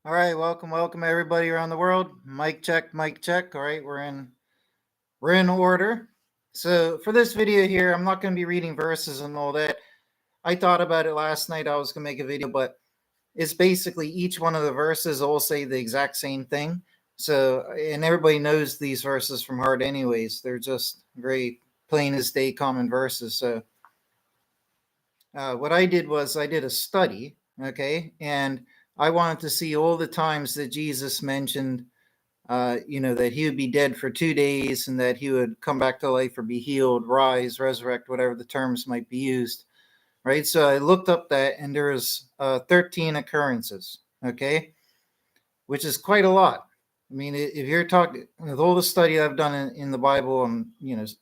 All right, welcome everybody around the world. Mic check, mic check. All right, we're in order. So for this video here, I'm not going to be reading verses and all that. I thought about it last night. I was going to make a video, but it's basically each one of the verses all say the exact same thing. So and everybody knows these verses from heart, anyways. They're just very plain as day common verses. So what I did was I did a study, okay, and I wanted to see all the times that Jesus mentioned that he would be dead for 2 days and that he would come back to life or be healed, rise, resurrect, whatever the terms might be used, right? So I looked up that, and there was 13 occurrences, okay, which is quite a lot. I mean, if you're talking with all the study I've done in the Bible, I'm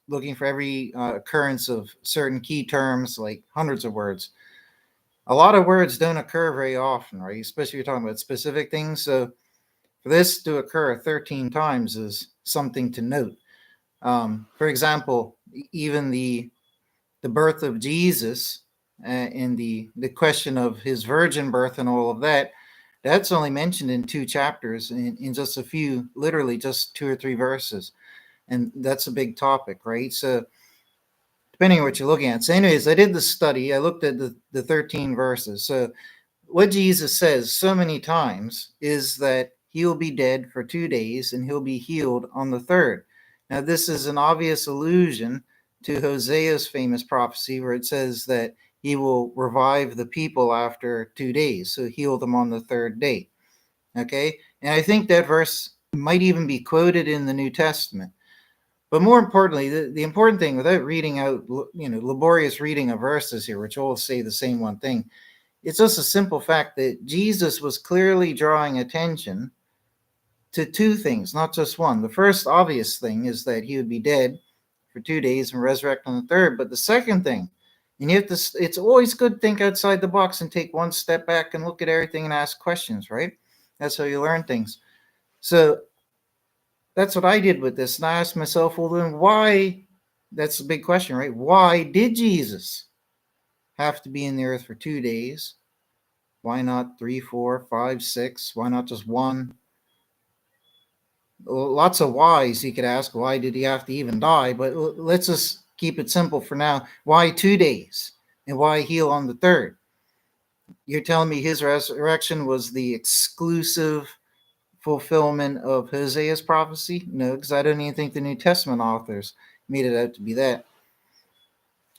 looking for every occurrence of certain key terms, like hundreds of words. A lot of words don't occur very often, right? Especially if you're talking about specific things. So for this to occur 13 times is something to note. For example, even the birth of Jesus and the question of his virgin birth and all of that, that's only mentioned in 2 chapters in just a few, literally just 2 or 3 verses. And that's a big topic, right? So depending on what you're looking at. So anyways, I did the study. I looked at the 13 verses. So what Jesus says so many times is that he'll be dead for 2 days and he'll be healed on the third. Now, this is an obvious allusion to Hosea's famous prophecy where it says that he will revive the people after 2 days, so heal them on the third day. Okay? And I think that verse might even be quoted in the New Testament. But more importantly, the important thing, without reading out, laborious reading of verses here, which all say the same one thing, it's just a simple fact that Jesus was clearly drawing attention to two things, not just one. The first obvious thing is that he would be dead for 2 days and resurrect on the third. But the second thing, and you have to, it's always good to think outside the box and take one step back and look at everything and ask questions, right? That's how you learn things. So that's what I did with this. And I asked myself, well, then why? That's a big question, right? Why did Jesus have to be in the earth for 2 days? Why not 3, 4, 5, 6? Why not just one? Lots of whys you could ask. Why did he have to even die? But let's just keep it simple for now. Why 2 days? And why heal on the third? You're telling me his resurrection was the exclusive fulfillment of Hosea's prophecy? No, because I don't even think the New Testament authors made it out to be that.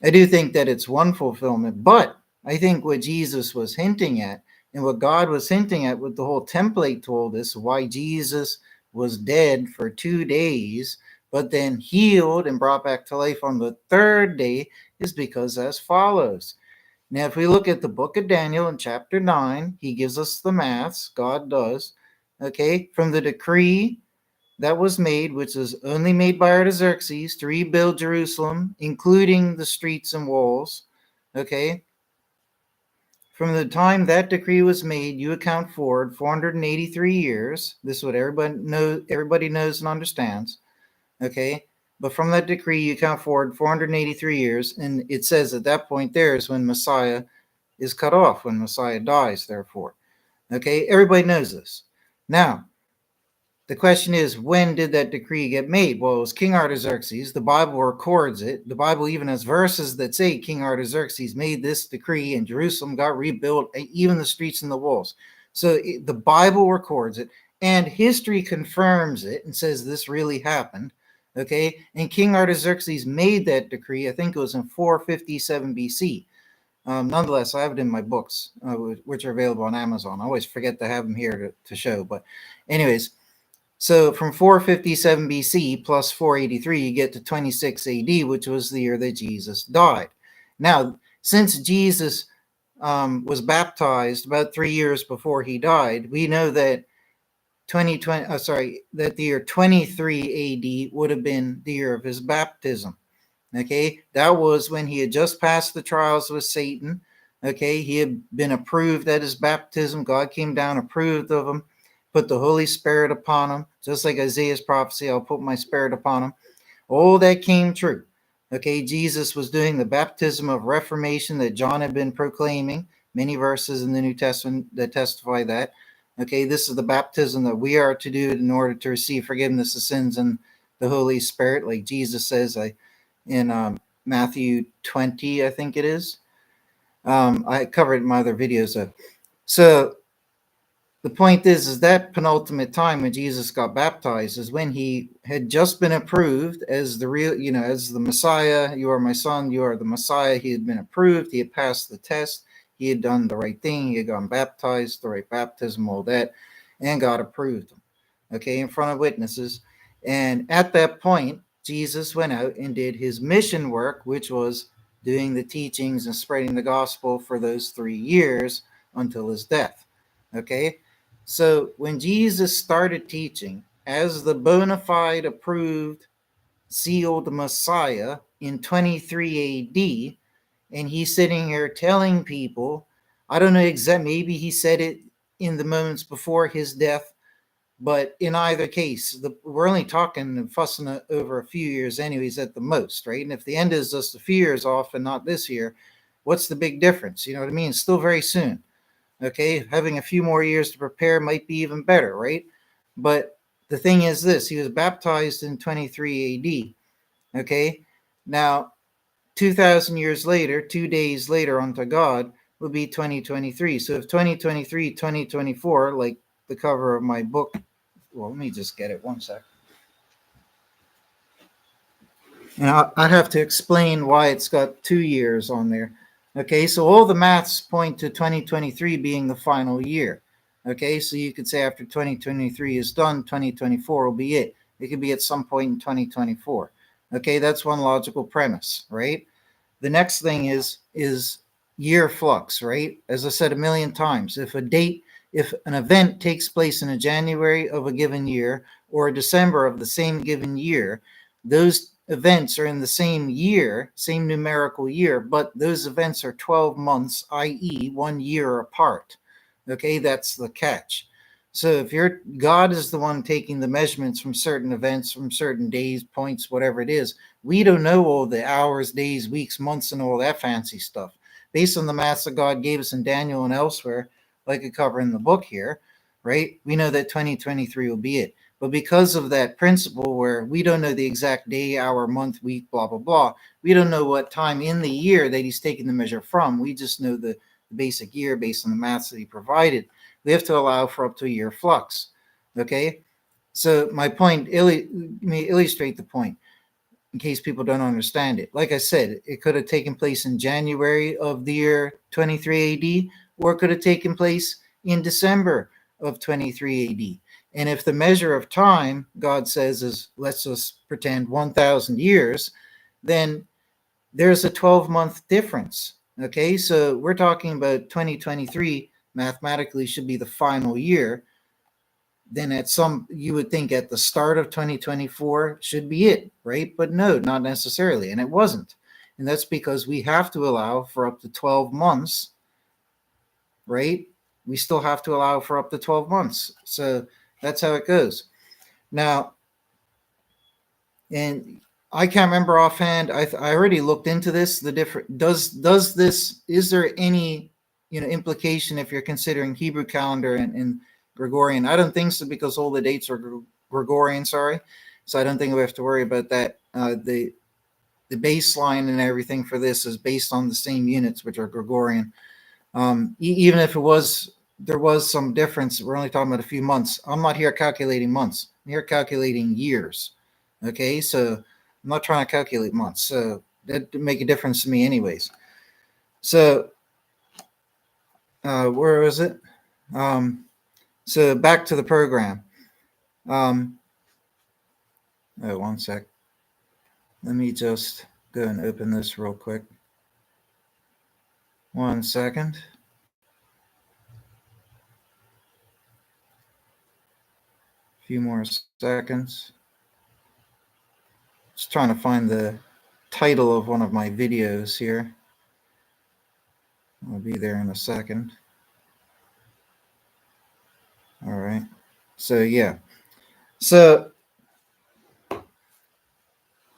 I do think that it's one fulfillment, but I think what Jesus was hinting at and what God was hinting at with the whole template told us why Jesus was dead for 2 days, but then healed and brought back to life on the third day is because as follows. Now, if we look at the book of Daniel in chapter 9, he gives us the maths, God does, okay, from the decree that was made, which was only made by Artaxerxes to rebuild Jerusalem, including the streets and walls. Okay. From the time that decree was made, you account forward 483 years. This is what everybody knows and understands. Okay. But from that decree, you count forward 483 years. And it says at that point there is when Messiah is cut off, when Messiah dies, therefore. Okay. Everybody knows this. Now, the question is, when did that decree get made? Well, it was King Artaxerxes. The Bible records it. The Bible even has verses that say King Artaxerxes made this decree and Jerusalem got rebuilt, even the streets and the walls. So the Bible records it, and history confirms it and says this really happened. Okay, and King Artaxerxes made that decree, I think it was in 457 BC. Nonetheless, I have it in my books, which are available on Amazon. I always forget to have them here to show. But anyways, so from 457 BC plus 483, you get to 26 AD, which was the year that Jesus died. Now, since Jesus was baptized about 3 years before he died, we know that that the year 23 AD would have been the year of his baptism. Okay, that was when he had just passed the trials with Satan. Okay, he had been approved at his baptism. God came down, approved of him, put the Holy Spirit upon him, just like Isaiah's prophecy, I'll put my spirit upon him. All that came true. Okay, Jesus was doing the baptism of reformation that John had been proclaiming, many verses in the New Testament that testify that. Okay, this is the baptism that we are to do in order to receive forgiveness of sins and the Holy Spirit, like Jesus says in Matthew 20, I think it is. I covered it in my other videos. So the point is that penultimate time when Jesus got baptized is when he had just been approved as the real, as the Messiah. You are my son, you are the Messiah. He had been approved. He had passed the test. He had done the right thing. He had gotten baptized, the right baptism, all that, and God approved him, okay, in front of witnesses. And at that point, Jesus went out and did his mission work, which was doing the teachings and spreading the gospel for those 3 years until his death, okay? So when Jesus started teaching as the bona fide, approved, sealed Messiah in 23 AD, and he's sitting here telling people, I don't know exactly, maybe he said it in the moments before his death, but in either case, we're only talking and fussing over a few years, anyways, at the most, right? And if the end is just a few years off and not this year, what's the big difference? You know what I mean? It's still very soon. Okay, having a few more years to prepare might be even better, right? But the thing is this, he was baptized in 23 AD. Okay, now 2,000 years later, 2 days later unto God will be 2023. So if 2023, 2024, like the cover of my book, well, let me just get it one sec. Now I have to explain why it's got 2 years on there. Okay, so all the maths point to 2023 being the final year. Okay, so you could say after 2023 is done, 2024 will be it. It could be at some point in 2024. Okay, that's one logical premise, right? The next thing is year flux, right? As I said a million times, if an event takes place in a January of a given year or a December of the same given year, those events are in the same year, same numerical year, but those events are 12 months, i.e., 1 year apart. Okay, that's the catch. So if God is the one taking the measurements from certain events, from certain days, points, whatever it is, we don't know all the hours, days, weeks, months, and all that fancy stuff. Based on the maths that God gave us in Daniel and elsewhere, like I cover in the book here, right? We know that 2023 will be it. But because of that principle where we don't know the exact day, hour, month, week, blah, blah, blah, we don't know what time in the year that he's taking the measure from. We just know the basic year based on the maths that he provided. We have to allow for up to a year flux. Okay? So my point, let me illustrate the point in case people don't understand it. Like I said, it could have taken place in January of the year 23 AD, or it could have taken place in December of 23 AD. And if the measure of time, God says, is, let's just pretend 1,000 years, then there's a 12-month difference. Okay, so we're talking about 2023 mathematically should be the final year. Then you would think at the start of 2024 should be it, right? But no, not necessarily. And it wasn't. And that's because we have to allow for up to 12 months, right? We still have to allow for up to 12 months. So that's how it goes. Now, and I can't remember offhand. I already looked into this. The different does this, is there any implication if you're considering Hebrew calendar and Gregorian? I don't think so, because all the dates are Gregorian. Sorry, so I don't think we have to worry about that. The baseline and everything for this is based on the same units, which are Gregorian. Even if there was some difference, we're only talking about a few months. I'm not here calculating months. I'm here calculating years. Okay, so I'm not trying to calculate months. So that would make a difference to me anyways. So where was it? So back to the program. One sec. Let me just go and open this real quick. 1 second. A few more seconds. Just trying to find the title of one of my videos here. I'll be there in a second. All right. So yeah. So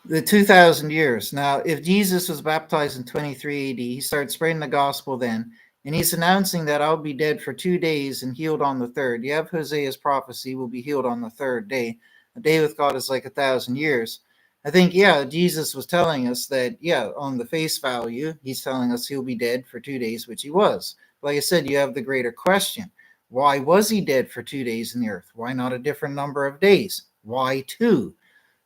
the 2,000 years. Now, if Jesus was baptized in 23 AD, he started spreading the gospel then. And he's announcing that I'll be dead for 2 days and healed on the third. You have Hosea's prophecy, will be healed on the third day. A day with God is like 1,000 years. I think, yeah, Jesus was telling us that, yeah, on the face value, he's telling us he'll be dead for 2 days, which he was. Like I said, you have the greater question. Why was he dead for 2 days in the earth? Why not a different number of days? Why 2?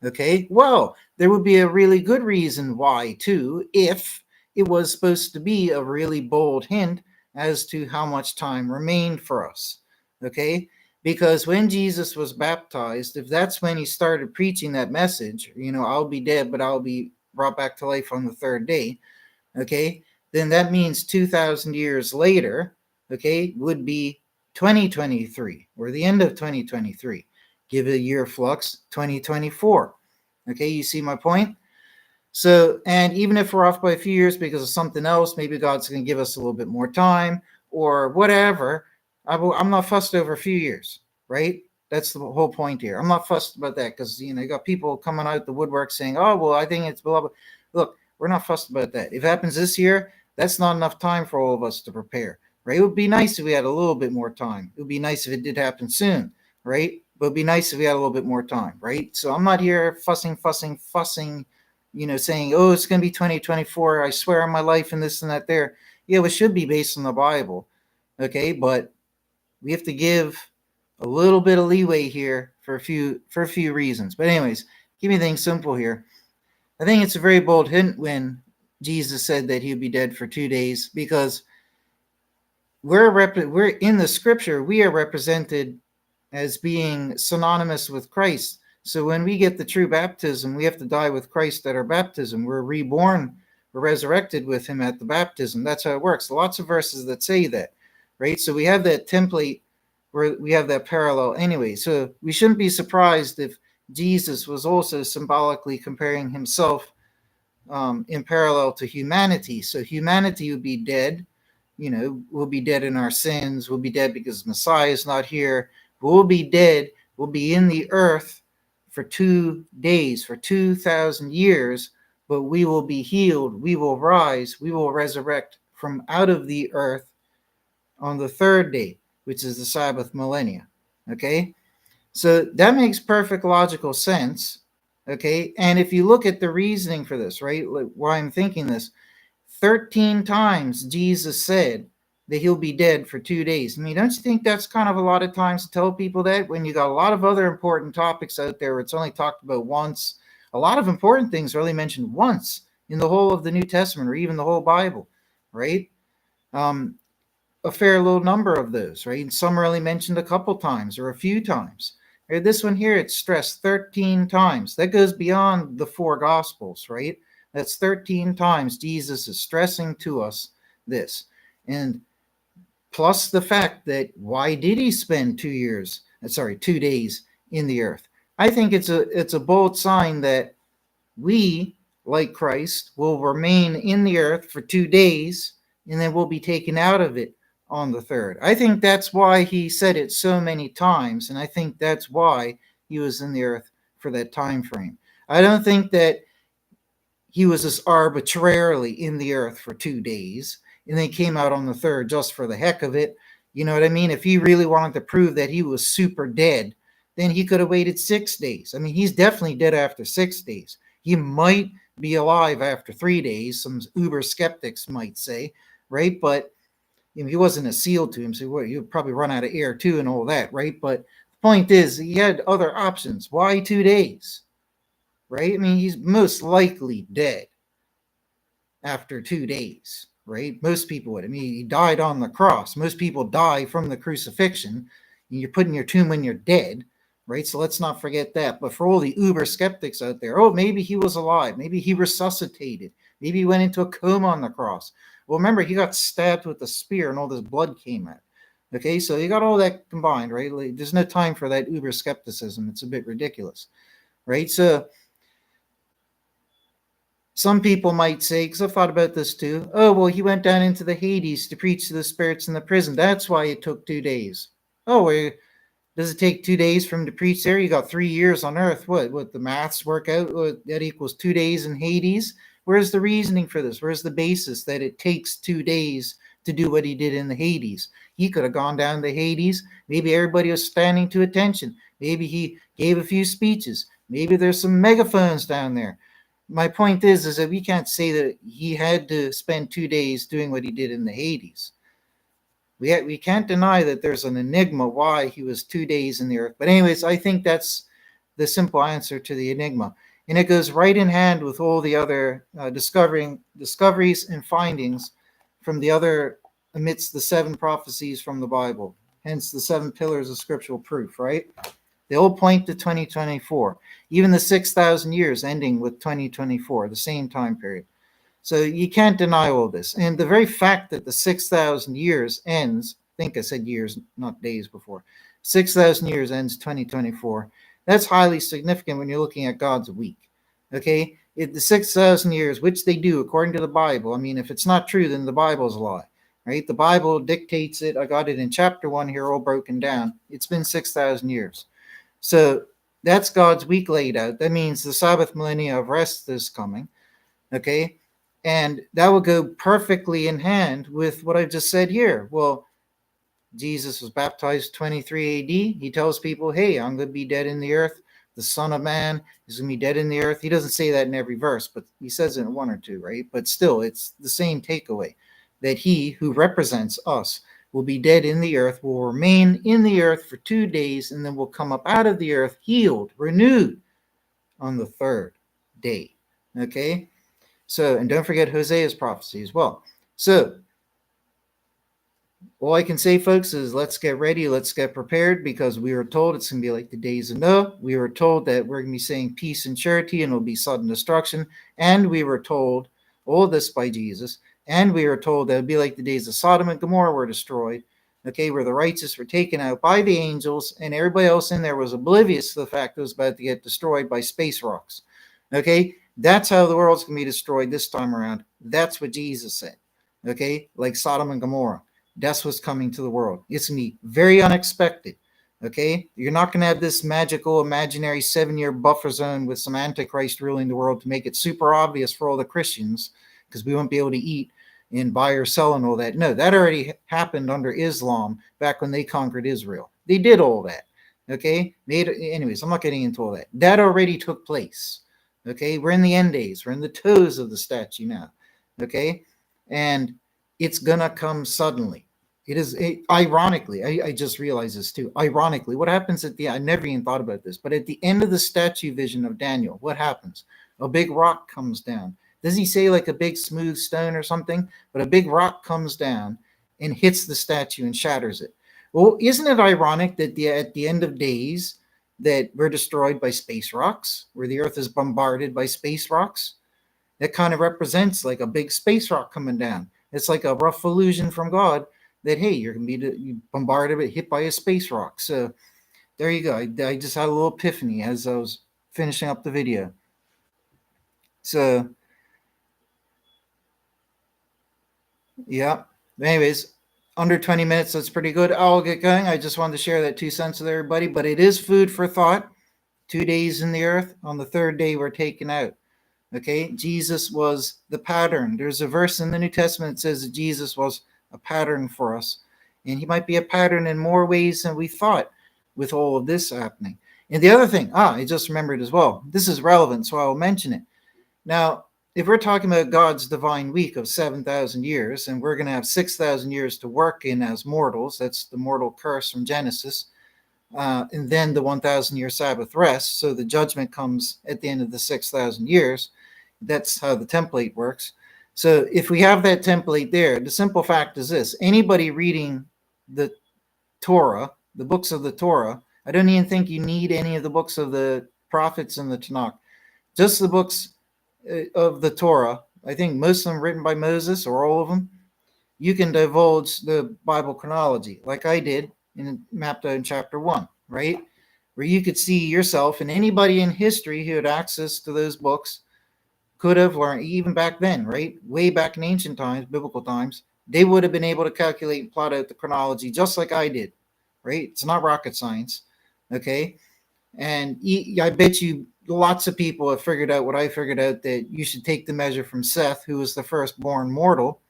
Okay, well, there would be a really good reason why 2 if it was supposed to be a really bold hint as to how much time remained for us. Okay, because when Jesus was baptized, if that's when he started preaching that message, I'll be dead, but I'll be brought back to life on the third day, okay, then that means 2,000 years later, okay, would be 2023 or the end of 2023. Give it a year flux, 2024. Okay, you see my point? So, and even if we're off by a few years because of something else, maybe God's going to give us a little bit more time or whatever. I'm not fussed over a few years, right? That's the whole point here. I'm not fussed about that because, you got people coming out the woodwork saying, oh, well, I think it's blah, blah. Look, we're not fussed about that. If it happens this year, that's not enough time for all of us to prepare, right? It would be nice if we had a little bit more time. It would be nice if it did happen soon, right? But it'd be nice if we had a little bit more time, right? So I'm not here fussing, saying, oh, it's going to be 2024. I swear on my life and this and that there. Yeah, it should be based on the Bible. Okay, but we have to give a little bit of leeway here for a few reasons. But anyways, keep me things simple here. I think it's a very bold hint when Jesus said that he'd be dead for 2 days because we're in the scripture, we are represented as being synonymous with Christ. So when we get the true baptism, we have to die with Christ at our baptism. We're reborn, we're resurrected with him at the baptism. That's how it works. Lots of verses that say that, right? So we have that template where we have that parallel anyway. So we shouldn't be surprised if Jesus was also symbolically comparing himself in parallel to humanity. So humanity would be dead. We'll be dead in our sins. We'll be dead because Messiah is not here. We'll be dead. We'll be in the earth for 2 days, for 2,000 years, but we will be healed. We will rise. We will resurrect from out of the earth on the third day, which is the Sabbath millennia. Okay? So that makes perfect logical sense. Okay? And if you look at the reasoning for this, right, like why I'm thinking this, 13 times Jesus said that he'll be dead for 2 days. I mean, don't you think that's kind of a lot of times to tell people that when you got a lot of other important topics out there where it's only talked about once? A lot of important things are only mentioned once in the whole of the New Testament or even the whole Bible, right? A fair little number of those, right? And some are only mentioned a couple times or a few times. Right? This one here, it's stressed 13 times. That goes beyond the 4 Gospels, right? That's 13 times Jesus is stressing to us this. And plus the fact that why did he spend 2 days in the earth? I think it's a bold sign that we, like Christ, will remain in the earth for 2 days and then we'll be taken out of it on the third. I think that's why he said it so many times, and I think that's why he was in the earth for that time frame. I don't think that he was just arbitrarily in the earth for 2 days and then came out on the third just for the heck of it. You know what I mean? If he really wanted to prove that he was super dead, then he could have waited 6 days. I mean, he's definitely dead after 6 days. He might be alive after 3 days, some uber skeptics might say, right? But he wasn't a SEAL to him, so he would probably run out of air too and all that, right? But the point is, he had other options. Why 2 days? Right? I mean, he's most likely dead after 2 days, right? Most people would. I mean, he died on the cross. Most people die from the crucifixion. And you're put in your tomb when you're dead, right? So let's not forget that. But for all the uber skeptics out there, oh, maybe he was alive. Maybe he resuscitated. Maybe he went into a coma on the cross. Well, remember, he got stabbed with a spear and all this blood came out. Okay, so you got all that combined, right? Like, there's no time for that uber skepticism. It's a bit ridiculous, right? So some people might say, because I've thought about this too, oh, well, he went down into the Hades to preach to the spirits in the prison. That's why it took 2 days. Oh, well, does it take 2 days for him to preach there? You got 3 years on earth. What the maths work out? That equals 2 days in Hades? Where's the reasoning for this? Where's the basis that it takes 2 days to do what he did in the Hades. He could have gone down to Hades. Maybe everybody was standing to attention. Maybe he gave a few speeches. Maybe there's some megaphones down there. My point is that we can't say that he had to spend 2 days doing what he did in the Hades. We can't deny that there's an enigma why he was 2 days in the earth. But anyways, I think that's the simple answer to the enigma. And it goes right in hand with all the other discoveries and findings from the other amidst the 7 prophecies from the Bible. Hence the 7 pillars of scriptural proof, right? They all point to 2024. Even the 6,000 years ending with 2024, the same time period. So you can't deny all this. And the very fact that the 6,000 years ends, I think I said years, not days before, 6,000 years ends 2024. That's highly significant when you're looking at God's week. Okay? The 6,000 years, which they do according to the Bible. I mean, if it's not true, then the Bible's a lie. Right? The Bible dictates it. I got it in chapter 1 here, all broken down. It's been 6,000 years. So that's God's week laid out. That means the Sabbath millennia of rest is coming. Okay? And that will go perfectly in hand with what I've just said here. Well, Jesus was baptized 23 AD. He tells people, hey, I'm going to be dead in the earth. The Son of Man is going to be dead in the earth. He doesn't say that in every verse, but he says it in 1 or 2, right? But still, it's the same takeaway, that he who represents us will be dead in the earth, will remain in the earth for 2 days, and then will come up out of the earth healed, renewed on the 3rd day. Okay? So, and don't forget Hosea's prophecy as well. So, all I can say, folks, is let's get ready, let's get prepared, because we were told it's going to be like the days of Noah. We were told that we're going to be saying peace and charity, and it'll be sudden destruction. And we were told all this by Jesus. And we were told that it'll be like the days of Sodom and Gomorrah were destroyed, okay, where the righteous were taken out by the angels, and everybody else in there was oblivious to the fact that it was about to get destroyed by space rocks. Okay? That's how the world's going to be destroyed this time around. That's what Jesus said. Okay? Like Sodom and Gomorrah. That's what's coming to the world. It's going to be very unexpected. Okay? You're not going to have this magical, imaginary 7-year buffer zone with some Antichrist ruling the world to make it super obvious for all the Christians, because we won't be able to eat and buy or sell and all that. No, that already happened under Islam back when they conquered Israel. They did all that. Okay? Anyways, I'm not getting into all that. That already took place. Okay, we're in the end days. We're in the toes of the statue now. Okay, and it's gonna come suddenly. Ironically, I just realized this too. Ironically, what happens at the, I never even thought about this, but at the end of the statue vision of Daniel, what happens? A big rock comes down. Does he say like a big smooth stone or something? But a big rock comes down and hits the statue and shatters it. Well, isn't it ironic that at the end of days, that we're destroyed by space rocks, where the earth is bombarded by space rocks? That kind of represents like a big space rock coming down. It's like a rough illusion from God that, hey, you're going to be bombarded, hit by a space rock. So there you go. I just had a little epiphany as I was finishing up the video. So, yeah. Anyways, under 20 minutes, that's pretty good. I'll get going. I just wanted to share that 2 cents with everybody, but it is food for thought. 2 days in the earth. On the 3rd day, we're taken out. Okay, Jesus was the pattern. There's a verse in the New Testament that says that Jesus was a pattern for us. And he might be a pattern in more ways than we thought with all of this happening. And the other thing, I just remembered as well. This is relevant, so I'll mention it. Now, if we're talking about God's divine week of 7,000 years, and we're going to have 6,000 years to work in as mortals, that's the mortal curse from Genesis, and then the 1,000-year Sabbath rest, so the judgment comes at the end of the 6,000 years. That's how the template works. So if we have that template there, the simple fact is this. Anybody reading the Torah, the books of the Torah, I don't even think you need any of the books of the prophets and the Tanakh. Just the books of the Torah, I think most of them written by Moses, or all of them, you can divulge the Bible chronology, like I did in mapped out in chapter 1, right? Where you could see yourself, and anybody in history who had access to those books could have, or even back then, right? Way back in ancient times, biblical times, they would have been able to calculate and plot out the chronology just like I did, right? It's not rocket science, okay? And I bet you lots of people have figured out what I figured out, that you should take the measure from Seth, who was the firstborn mortal,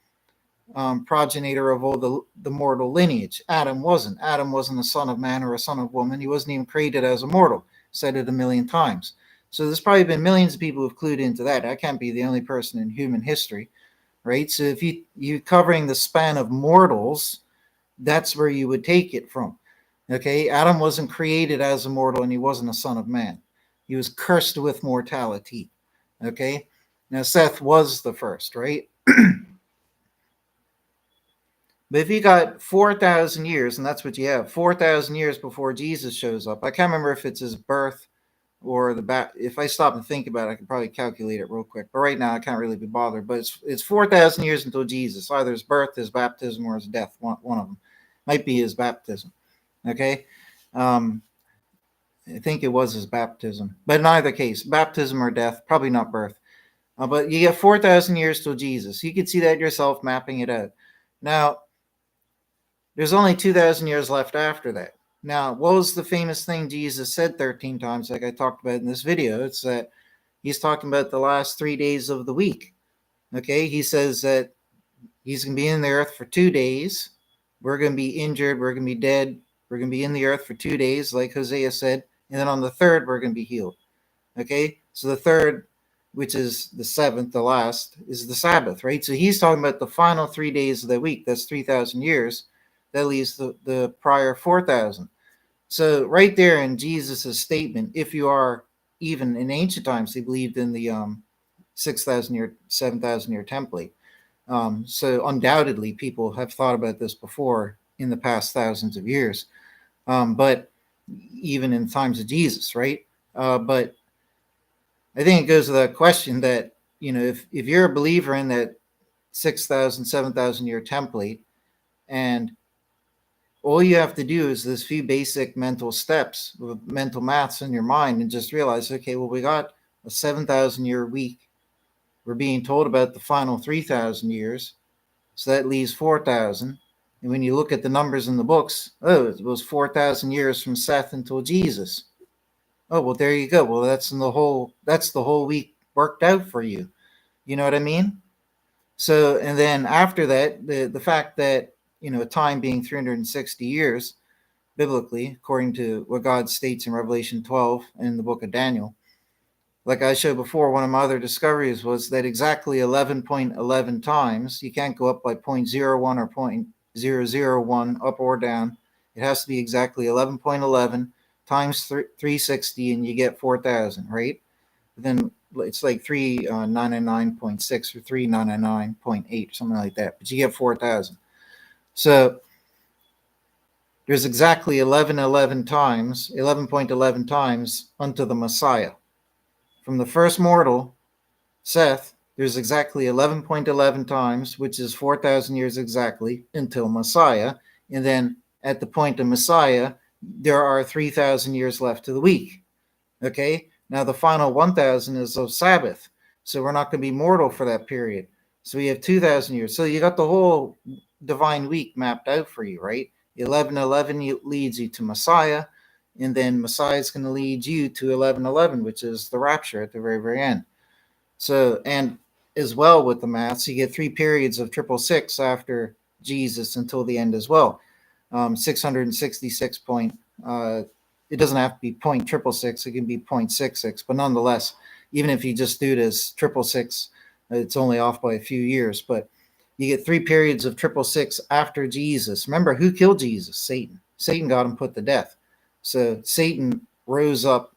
progenitor of all the mortal lineage. Adam wasn't. Adam wasn't a son of man or a son of woman. He wasn't even created as a mortal. Said it a million times. So there's probably been millions of people who've clued into that. I can't be the only person in human history, right? So if you're covering the span of mortals, that's where you would take it from. Okay, Adam wasn't created as a mortal, and he wasn't a son of man. He was cursed with mortality. Okay, now Seth was the first, right? But if you got 4,000 years, and that's what you have, 4,000 years before Jesus shows up, I can't remember if it's his birth or the back. If I stop and think about it, I could probably calculate it real quick. But right now, I can't really be bothered. But it's 4,000 years until Jesus. Either his birth, his baptism, or his death. One of them might be his baptism. Okay, I think it was his baptism. But in either case, baptism or death, probably not birth. But you get 4,000 years till Jesus. You could see that yourself mapping it out. Now, there's only 2,000 years left after that. Now, what was the famous thing Jesus said 13 times, like I talked about in this video? It's that he's talking about the last 3 days of the week. Okay, he says that he's going to be in the earth for 2 days. We're going to be injured. We're going to be dead. We're going to be in the earth for 2 days, like Hosea said. And then on the third, we're going to be healed. Okay, so the third, which is the seventh, the last, is the Sabbath, right? So he's talking about the final 3 days of the week. That's 3,000 years. That leaves the prior 4,000. So right there in Jesus' statement, if you are, even in ancient times, they believed in the 6,000 year, 7,000 year template. So undoubtedly, people have thought about this before in the past thousands of years. But even in times of Jesus, right? But I think it goes to that question that, if you're a believer in that 6,000, 7,000 year template, and all you have to do is this few basic mental steps with mental maths in your mind and just realize, okay, well, we got a 7,000 year week. We're being told about the final 3,000 years. So that leaves 4,000. And when you look at the numbers in the books, it was 4,000 years from Seth until Jesus. Oh, well, there you go. Well, that's the whole week worked out for you. You know what I mean? So, and then after that, the fact that, time being 360 years, biblically, according to what God states in Revelation 12 in the book of Daniel, like I showed before, one of my other discoveries was that exactly 11.11 times, you can't go up by 0.01 or 0.001 up or down. It has to be exactly 11.11 times 360, and you get 4,000, right? Then it's like 399.6 or 399.8, something like that. But you get 4,000. So there's exactly 11.11 times unto the Messiah. From the first mortal, Seth, there's exactly 11.11 times, which is 4,000 years exactly, until Messiah. And then at the point of Messiah, there are 3,000 years left to the week. Okay? Now the final 1,000 is of Sabbath. So we're not going to be mortal for that period. So we have 2,000 years. So you got the whole divine week mapped out for you, right? 11:11 leads you to Messiah, and then Messiah is going to lead you to 11:11, which is the rapture at the very, very end. So, and as well with the maths, you get 3 periods of 666 after Jesus until the end as well. 666 point. It doesn't have to be 0.666. It can be 0.66, but nonetheless, even if you just do it as 666, it's only off by a few years. But you get 3 periods of 666 after Jesus. Remember, who killed Jesus? Satan. Satan got him put to death. So Satan rose up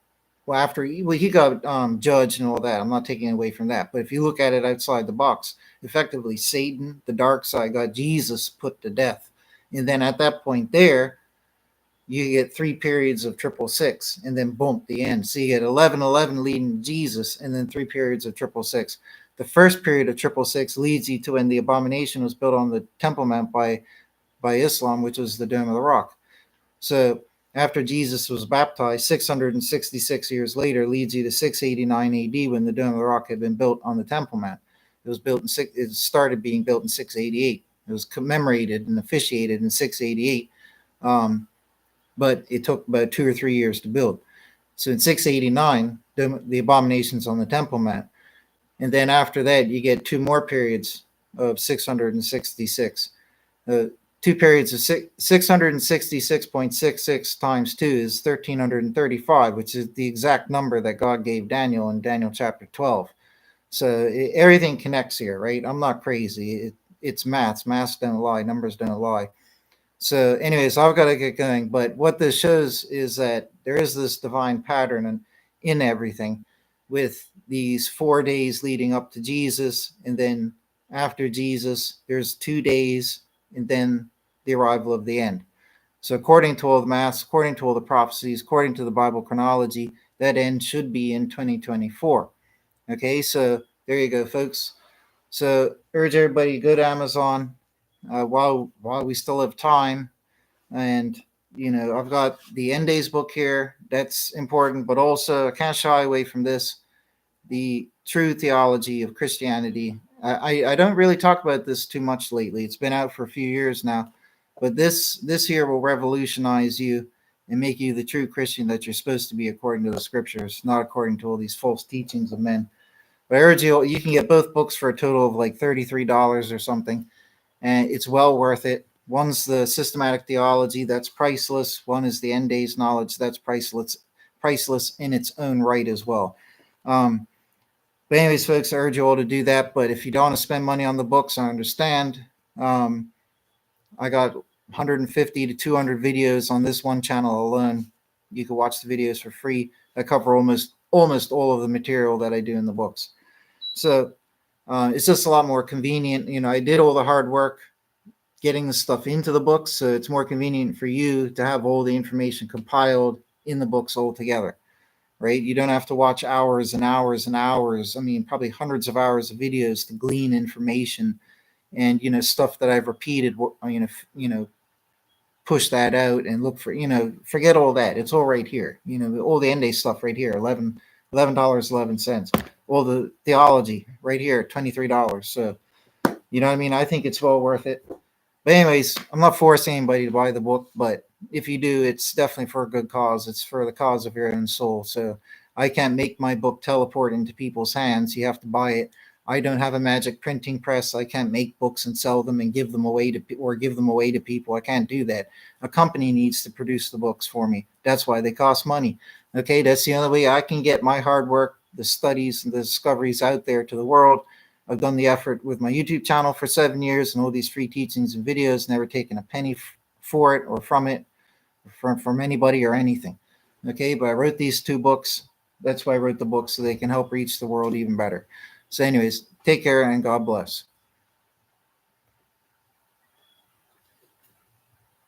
after he got judged and all that. I'm not taking away from that. But if you look at it outside the box, effectively Satan, the dark side, got Jesus put to death. And then at that point there, you get 3 periods of 666, and then boom, the end. So you get 11:11 leading to Jesus, and then 3 periods of 666. The first period of 666 leads you to when the abomination was built on the Temple Mount by Islam, which was the Dome of the Rock. So after Jesus was baptized, 666 years later, leads you to 689 AD, when the Dome of the Rock had been built on the Temple Mount. It started being built in 688. It was commemorated and officiated in 688. But it took about 2 or 3 years to build. So in 689, the abomination's on the Temple Mount. And then after that, you get 2 more periods of 666. Uh, 2 periods of 666.66 times 2 is 1335, which is the exact number that God gave Daniel in Daniel chapter 12. So everything connects here, right? I'm not crazy. It's maths. Maths don't lie. Numbers don't lie. So, anyways, I've got to get going. But what this shows is that there is this divine pattern in everything, with these 4 days leading up to Jesus, and then after Jesus, there's 2 days, and then the arrival of the end. So, according to all the maths, according to all the prophecies, according to the Bible chronology, that end should be in 2024. Okay, so there you go, folks. So, urge everybody to go to Amazon while we still have time. And I've got the End Days book here. That's important, but also I can't shy away from this: the true theology of Christianity. I don't really talk about this too much lately. It's been out for a few years now, but this here will revolutionize you and make you the true Christian that you're supposed to be according to the scriptures, not according to all these false teachings of men. But I urge you, you can get both books for a total of like $33 or something, and it's well worth it. One's the systematic theology, that's priceless. One is the end days knowledge, that's priceless in its own right as well. But anyways, folks, I urge you all to do that. But if you don't want to spend money on the books, I understand. I got 150 to 200 videos on this one channel alone. You can watch the videos for free. I cover almost all of the material that I do in the books. So it's just a lot more convenient. I did all the hard work getting the stuff into the books, so it's more convenient for you to have all the information compiled in the books all together, right? You don't have to watch hours and hours and hours. I mean, probably hundreds of hours of videos to glean information, and stuff that I've repeated. Push that out and look for. Forget all that. It's all right here. All the end day stuff right here. $11.11. All the theology right here. $23. So you know what I mean. I think it's well worth it. But anyways, I'm not forcing anybody to buy the book, but if you do, it's definitely for a good cause. It's for the cause of your own soul. So I can't make my book teleport into people's hands. You have to buy it. I don't have a magic printing press. I can't make books and sell them and give them away to people. I can't do that. A company needs to produce the books for me. That's why they cost money. Okay, that's the only way I can get my hard work, the studies, and the discoveries out there to the world. I've done the effort with my YouTube channel for 7 years and all these free teachings and videos, never taken a penny for it or from it, from anybody or anything. Okay, but I wrote these 2 books. That's why I wrote the books, so they can help reach the world even better. So anyways, take care and God bless.